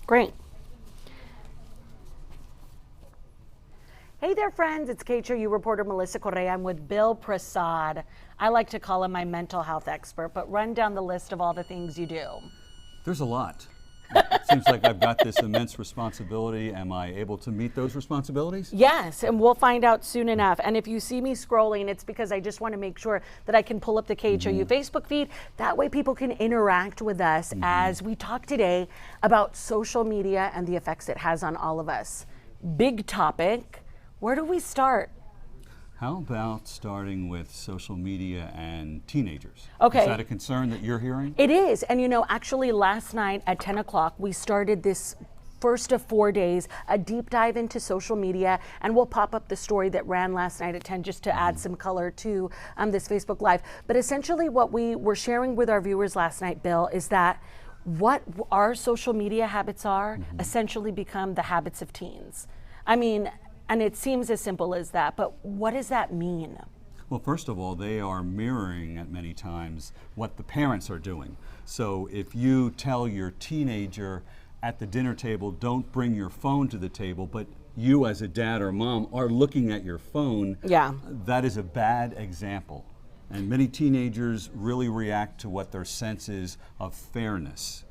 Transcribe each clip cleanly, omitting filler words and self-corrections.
Great. Hey there, friends. It's KHOU reporter Melissa Correa. I'm with Bill Prasad. I like to call him my mental health expert, but run down the list of all the things you do. There's a lot. It seems like I've got this immense responsibility. Am I able to meet those responsibilities? Yes, and we'll find out soon enough. And if you see me scrolling, it's because I just want to make sure that I can pull up the KHOU Facebook feed. That way people can interact with us as we talk today about social media and the effects it has on all of us. Big topic. Where do we start? How about starting with social media and teenagers? Okay. Is that a concern that you're hearing? It is. And you know, actually last night at 10 o'clock, we started this first of 4 days, a deep dive into social media, and we'll pop up the story that ran last night at 10 just to add some color to this Facebook Live. But essentially what we were sharing with our viewers last night, Bill, is that what our social media habits are essentially become the habits of teens. I mean, and it seems as simple as that, but what does that mean? Well, first of all, they are mirroring at many times what the parents are doing. So if you tell your teenager at the dinner table, don't bring your phone to the table, but you as a dad or mom are looking at your phone, that is a bad example. And many teenagers really react to what their sense is of fairness.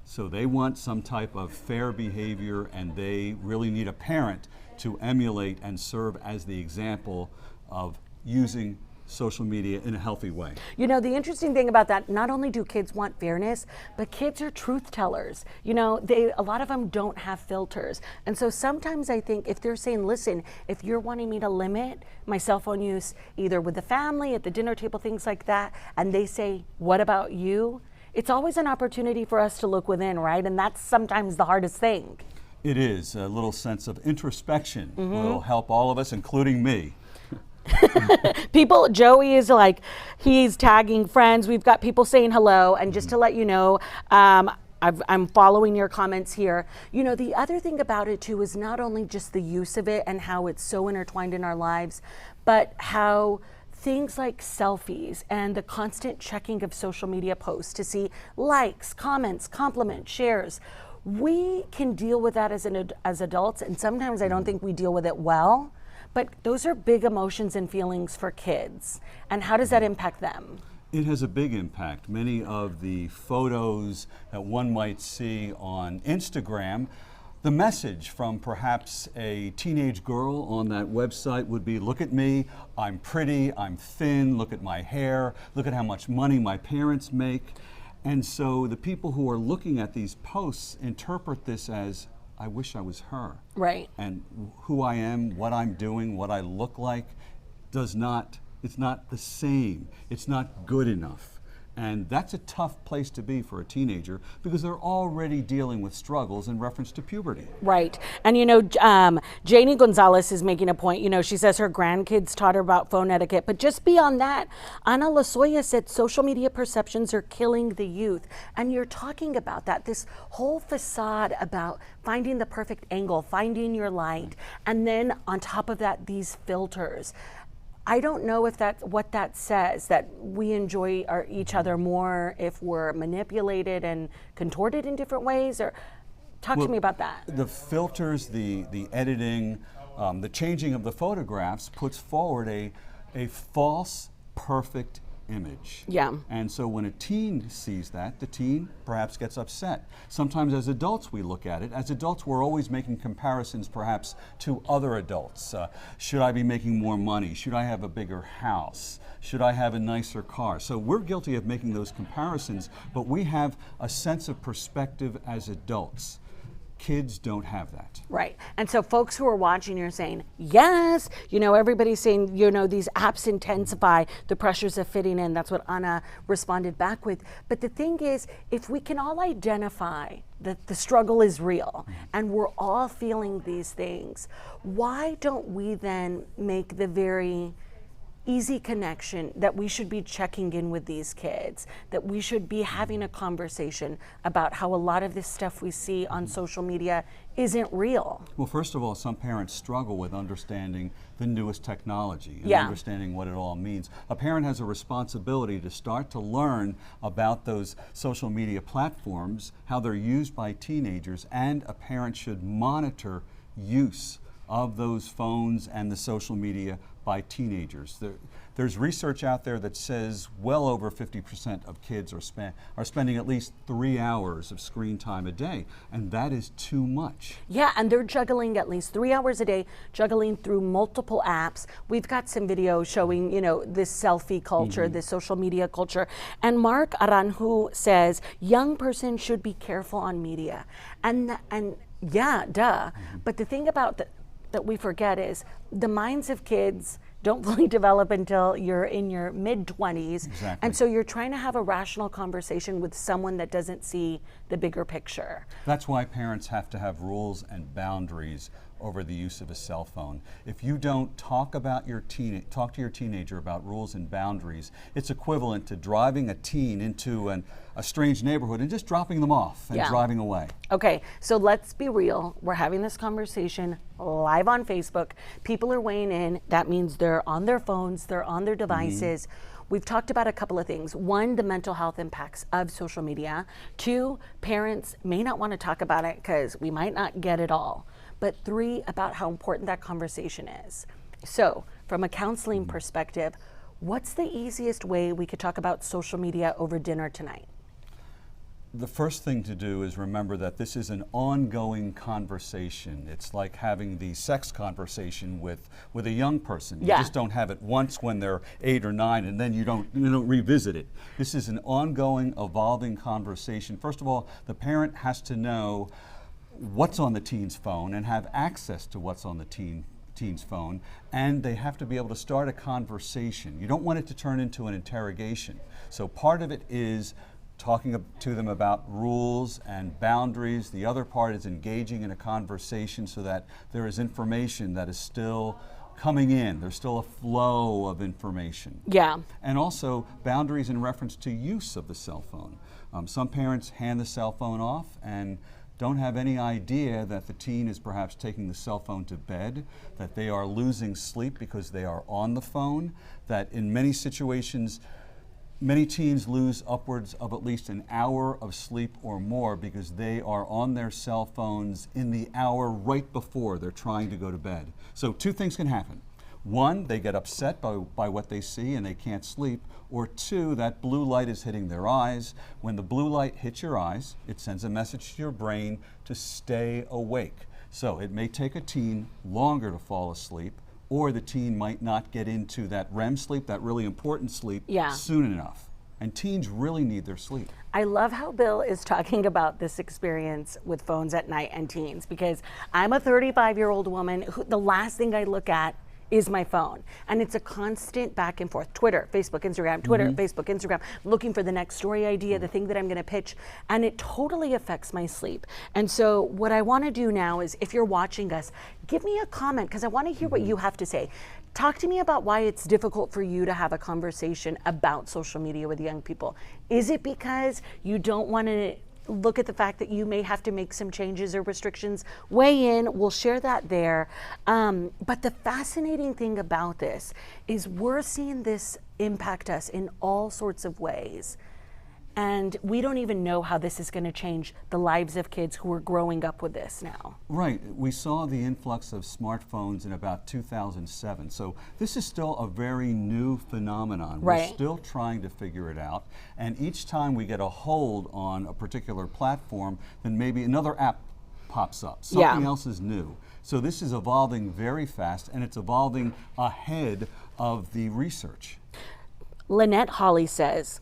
So they want some type of fair behavior, and they really need a parent to emulate and serve as the example of using social media in a healthy way. You know, the interesting thing about that, not only do kids want fairness, but kids are truth tellers. You know, a lot of them don't have filters. And so sometimes I think if they're saying, listen, if you're wanting me to limit my cell phone use, either with the family, at the dinner table, things like that, and they say, what about you? It's always an opportunity for us to look within, right? And that's sometimes the hardest thing. It is. A little sense of introspection will help all of us, including me. People, Joey is like, he's tagging friends. We've got people saying hello. And just to let you know, I'm following your comments here. You know, the other thing about it too is not only just the use of it and how it's so intertwined in our lives, but how things like selfies and the constant checking of social media posts to see likes, comments, compliments, shares. We can deal with that as adults, and sometimes I don't think we deal with it well, but those are big emotions and feelings for kids. And how does that impact them? It has a big impact. Many of the photos that one might see on Instagram, the message from perhaps a teenage girl on that website would be, look at me, I'm pretty, I'm thin, look at my hair, look at how much money my parents make. And so the people who are looking at these posts interpret this as, I wish I was her. Right. And who I am, what I'm doing, what I look like, it's not the same. It's not good enough. And that's a tough place to be for a teenager because they're already dealing with struggles in reference to puberty. Right. And you know, Janie Gonzalez is making a point. You know, she says her grandkids taught her about phone etiquette. But just beyond that, Ana Lozoya said social media perceptions are killing the youth. And you're talking about that, this whole facade about finding the perfect angle, finding your light. And then on top of that, these filters. I don't know if that's what that says, that we enjoy each other more if we're manipulated and contorted in different ways, or talk to me about that. The filters, the editing, the changing of the photographs puts forward a false, perfect image. Yeah. And so when a teen sees that, the teen perhaps gets upset. Sometimes as adults we look at it. As adults we're always making comparisons perhaps to other adults. Should I be making more money? Should I have a bigger house? Should I have a nicer car? So we're guilty of making those comparisons, but we have a sense of perspective as adults. Kids don't have that. Right. And so folks who are watching, you're saying, yes, you know, everybody's saying, you know, these apps intensify the pressures of fitting in. That's what Ana responded back with. But the thing is, if we can all identify that the struggle is real and we're all feeling these things, why don't we then make the very easy connection, that we should be checking in with these kids, that we should be having a conversation about how a lot of this stuff we see on social media isn't real. Well, first of all, some parents struggle with understanding the newest technology and Yeah. understanding what it all means. A parent has a responsibility to start to learn about those social media platforms, how they're used by teenagers, and a parent should monitor use of those phones and the social media by teenagers. There's research out there that says well over 50% of kids are spending at least 3 hours of screen time a day, and that is too much. Yeah, and they're juggling at least 3 hours a day, juggling through multiple apps. We've got some video showing, this selfie culture, this social media culture. And Mark Aranju says, young person should be careful on media. And yeah, duh. But the thing about that we forget is the minds of kids don't fully develop until you're in your mid-20s. Exactly. And so you're trying to have a rational conversation with someone that doesn't see the bigger picture. That's why parents have to have rules and boundaries over the use of a cell phone. If you don't talk to your teenager about rules and boundaries, it's equivalent to driving a teen into a strange neighborhood and just dropping them off and Yeah. driving away. Okay, so let's be real. We're having this conversation live on Facebook. People are weighing in. That means they're on their phones, they're on their devices. We've talked about a couple of things. One, the mental health impacts of social media. Two, parents may not want to talk about it because we might not get it all. But three, about how important that conversation is. So, from a counseling perspective, what's the easiest way we could talk about social media over dinner tonight? The first thing to do is remember that this is an ongoing conversation. It's like having the sex conversation with a young person. You Yeah. just don't have it once when they're 8 or 9 and then you don't revisit it. This is an ongoing, evolving conversation. First of all, the parent has to know what's on the teen's phone and have access to what's on the teen's phone, and they have to be able to start a conversation. You don't want it to turn into an interrogation. So part of it is talking to them about rules and boundaries. The other part is engaging in a conversation so that there is information that is still coming in. There's still a flow of information. Yeah. And also boundaries in reference to use of the cell phone. Some parents hand the cell phone off and don't have any idea that the teen is perhaps taking the cell phone to bed, that they are losing sleep because they are on the phone, that in many situations, many teens lose upwards of at least an hour of sleep or more because they are on their cell phones in the hour right before they're trying to go to bed. So two things can happen. One, they get upset by what they see and they can't sleep. Or two, that blue light is hitting their eyes. When the blue light hits your eyes, it sends a message to your brain to stay awake. So it may take a teen longer to fall asleep, or the teen might not get into that REM sleep, that really important sleep, Yeah. soon enough. And teens really need their sleep. I love how Bill is talking about this experience with phones at night and teens, because I'm a 35-year-old woman who the last thing I look at is my phone. And it's a constant back and forth. Twitter, Facebook, Instagram, Twitter, Facebook, Instagram, looking for the next story idea, the thing that I'm going to pitch. And it totally affects my sleep. And so what I want to do now is, if you're watching us, give me a comment, because I want to hear what you have to say. Talk to me about why it's difficult for you to have a conversation about social media with young people. Is it because you don't want to look at the fact that you may have to make some changes or restrictions? Weigh in, we'll share that there. But the fascinating thing about this is we're seeing this impact us in all sorts of ways. And we don't even know how this is going to change the lives of kids who are growing up with this now. Right. We saw the influx of smartphones in about 2007. So this is still a very new phenomenon. Right. We're still trying to figure it out. And each time we get a hold on a particular platform, then maybe another app pops up. Something else is new. So this is evolving very fast, and it's evolving ahead of the research. Lynette Hawley says,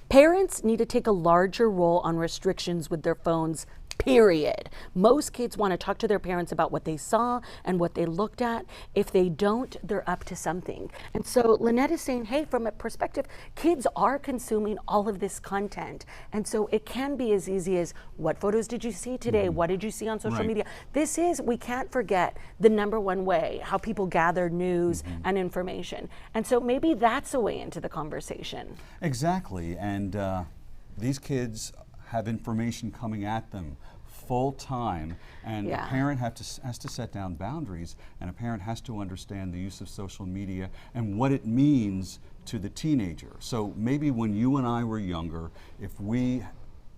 parents need to take a larger role on restrictions with their phones, period. Most kids want to talk to their parents about what they saw and what they looked at. If they don't, they're up to something. And so Lynette is saying, hey, from a perspective, kids are consuming all of this content. And so it can be as easy as, what photos did you see today? What did you see on social media? This is, we can't forget, the number one way how people gather news and information. And so maybe that's a way into the conversation. Exactly, and these kids have information coming at them full time, and a parent has to set down boundaries, and a parent has to understand the use of social media and what it means to the teenager. So maybe when you and I were younger, if we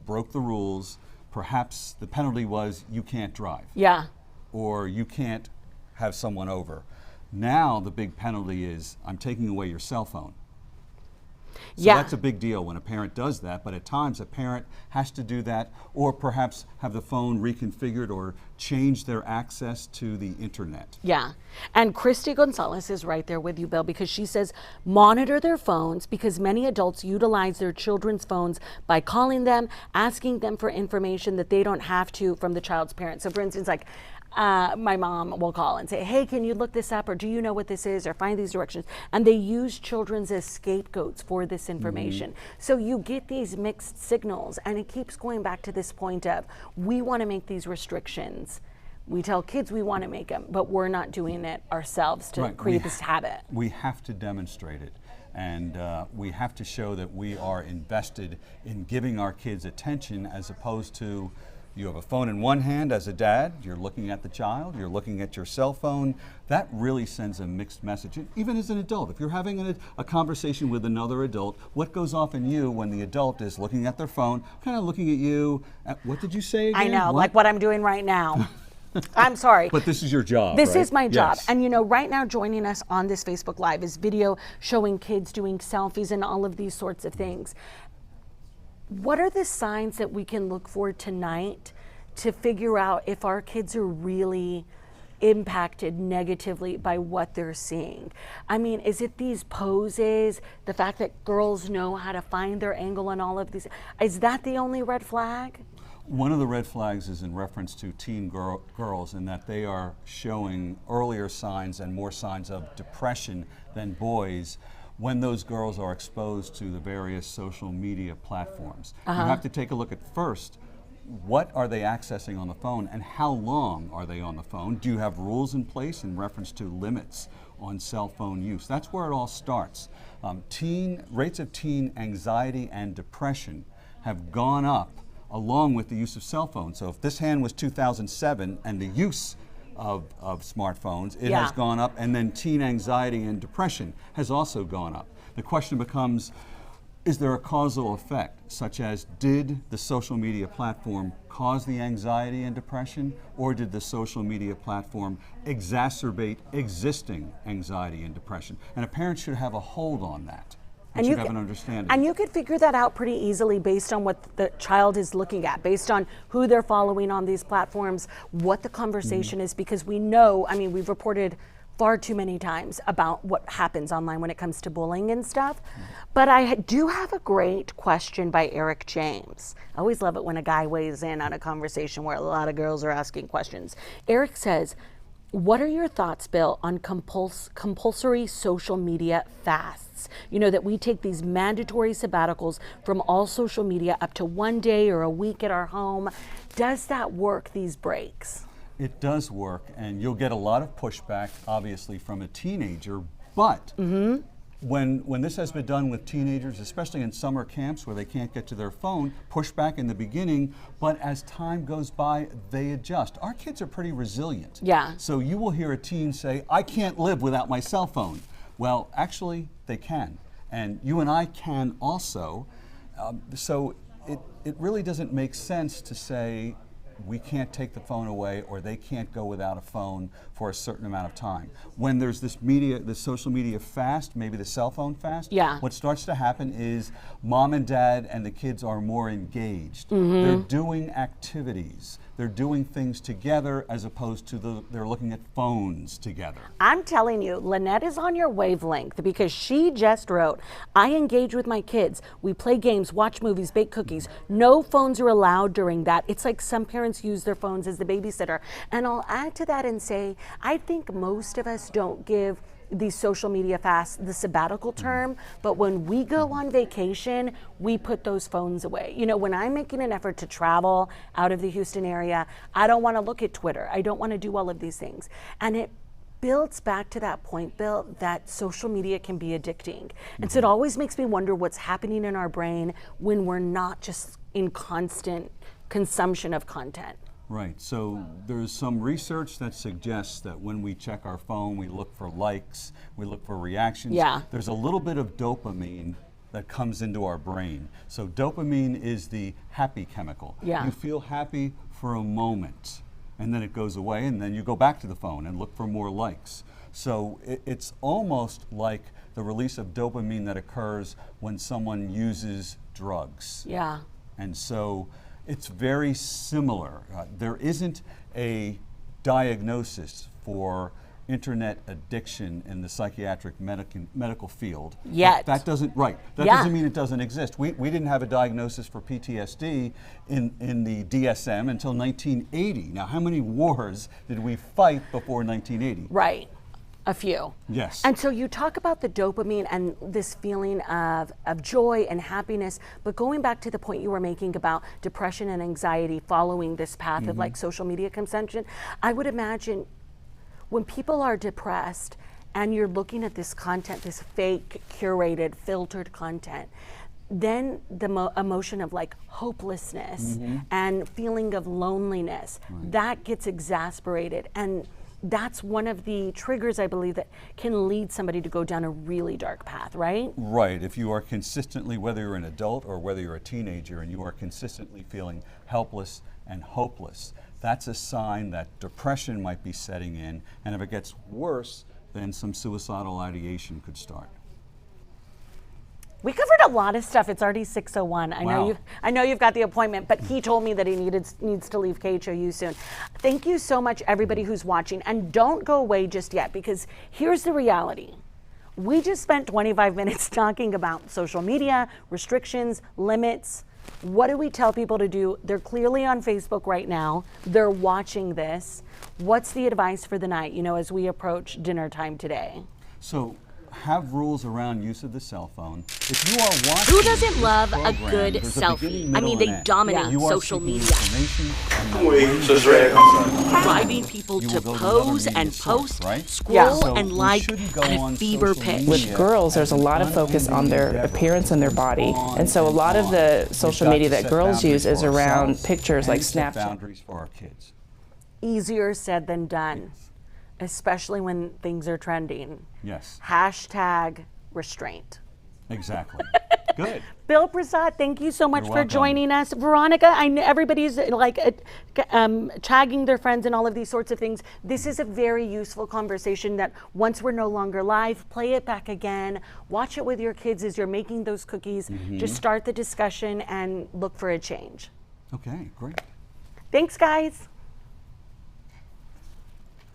broke the rules, perhaps the penalty was you can't drive. Yeah. Or you can't have someone over. Now the big penalty is I'm taking away your cell phone. So that's a big deal when a parent does that, but at times a parent has to do that, or perhaps have the phone reconfigured or change their access to the internet. Yeah, and Christy Gonzalez is right there with you, Bill, because she says monitor their phones, because many adults utilize their children's phones by calling them, asking them for information that they don't have to from the child's parents. So for instance, like, my mom will call and say, hey, can you look this up, or do you know what this is, or find these directions? And they use children as scapegoats for this information. So you get these mixed signals, and it keeps going back to this point of, we want to make these restrictions. We tell kids we want to make them, but we're not doing it ourselves to create this habit. We have to demonstrate it. And we have to show that we are invested in giving our kids attention, as opposed to, you have a phone in one hand as a dad, you're looking at the child, you're looking at your cell phone. That really sends a mixed message. Even as an adult, if you're having a conversation with another adult, what goes off in you when the adult is looking at their phone, kind of looking at you, what did you say again? I know, like what I'm doing right now. I'm sorry. But this is your job, This right? is my job. Yes. And you know, right now joining us on this Facebook Live is video showing kids doing selfies and all of these sorts of things. What are the signs that we can look for tonight to figure out if our kids are really impacted negatively by what they're seeing? I mean, is it these poses, the fact that girls know how to find their angle and all of these? Is that the only red flag? One of the red flags is in reference to teen girls, in that they are showing earlier signs and more signs of depression than boys when those girls are exposed to the various social media platforms. You have to take a look at first, what are they accessing on the phone, and how long are they on the phone? Do you have rules in place in reference to limits on cell phone use? That's where it all starts. Rates of teen anxiety and depression have gone up along with the use of cell phones. So if this hand was 2007 and the use of smartphones, it has gone up, and then teen anxiety and depression has also gone up. The question becomes, is there a causal effect, such as, did the social media platform cause the anxiety and depression, or did the social media platform exacerbate existing anxiety and depression? And a parent should have a hold on that. And should have an understanding. And you could figure that out pretty easily based on what the child is looking at, based on who they're following on these platforms, what the conversation is, because we know, I mean, we've reported far too many times about what happens online when it comes to bullying and stuff. But I do have a great question by Eric James. I always love it when a guy weighs in on a conversation where a lot of girls are asking questions. Eric says, what are your thoughts, Bill, on compulsory social media fasts? You know, that we take these mandatory sabbaticals from all social media up to one day or a week at our home. Does that work, these breaks? It does work, and you'll get a lot of pushback, obviously, from a teenager, but when this has been done with teenagers, especially in summer camps where they can't get to their phone, pushback in the beginning, but as time goes by, they adjust. Our kids are pretty resilient. Yeah. So you will hear a teen say, I can't live without my cell phone. Well, actually, they can, and you and I can also. So it really doesn't make sense to say, we can't take the phone away, or they can't go without a phone for a certain amount of time. When there's this social media fast, maybe the cell phone fast, what starts to happen is mom and dad and the kids are more engaged. They're doing activities. they're doing things together as opposed to they're looking at phones together. I'm telling you, Lynette is on your wavelength because she just wrote, I engage with my kids. We play games, watch movies, bake cookies. No phones are allowed during that. It's like some parents use their phones as the babysitter. And I'll add to that and say, I think most of us don't give these social media fasts the sabbatical term, but when we go on vacation, we put those phones away. You know, when I'm making an effort to travel out of the Houston area, I don't want to look at Twitter. I don't want to do all of these things. And it builds back to that point, Bill, that social media can be addicting. And so it always makes me wonder what's happening in our brain when we're not just in constant consumption of content. Right, so there's some research that suggests that when we check our phone, we look for likes, we look for reactions. Yeah. There's a little bit of dopamine that comes into our brain. So dopamine is the happy chemical. Yeah. You feel happy for a moment, and then it goes away, and then you go back to the phone and look for more likes. So it's almost like the release of dopamine that occurs when someone uses drugs. Yeah. And so it's very similar. There isn't a diagnosis for internet addiction in the psychiatric medical field. Yet. That doesn't, right, that Yeah. doesn't mean it doesn't exist. We didn't have a diagnosis for PTSD in the DSM until 1980. Now, how many wars did we fight before 1980? Right. A few. Yes. And so you talk about the dopamine and this feeling of joy and happiness, but going back to the point you were making about depression and anxiety following this path of like social media consumption, I would imagine when people are depressed and you're looking at this content, this fake, curated, filtered content, then the emotion of like hopelessness and feeling of loneliness, that gets exasperated. And that's one of the triggers, I believe, that can lead somebody to go down a really dark path, right? Right. If you are consistently, whether you're an adult or whether you're a teenager, and you are consistently feeling helpless and hopeless, that's a sign that depression might be setting in. And if it gets worse, then some suicidal ideation could start. We covered a lot of stuff. It's already 6:01. Wow. I know you've got the appointment, but he told me that he needs to leave KHOU soon. Thank you so much, everybody who's watching, and don't go away just yet, because here's the reality. We just spent 25 minutes talking about social media, restrictions, limits. What do we tell people to do? They're clearly on Facebook right now. They're watching this. What's the advice for the night, as we approach dinner time today? So have rules around use of the cell phone. If you are watching Who doesn't this love a program, good there's a selfie? beginning, I middle, mean, and they end. dominate You are social seeking media. information, and Wait, when so the Dre- time comes, Driving people you to will go to another pose media and source, post, right? scroll So and we like shouldn't go at a on fever social pitch. media With girls, there's a as lot an of focus on their unending appearance and their endeavor. body. On And so a lot of the We've social got media to that set girls boundaries use is for around ourselves pictures like and set Snapchat. boundaries for our kids. Easier said than done, especially when things are trending. Yes, Hashtag restraint. exactly. Good. Bill Prasad, thank you so much You're for welcome. joining us. Veronica, I know everybody's like tagging their friends and all of these sorts of things. This is a very useful conversation that once we're no longer live, play it back again, watch it with your kids as you're making those cookies. Just start the discussion and look for a change. Okay, great. Thanks, guys.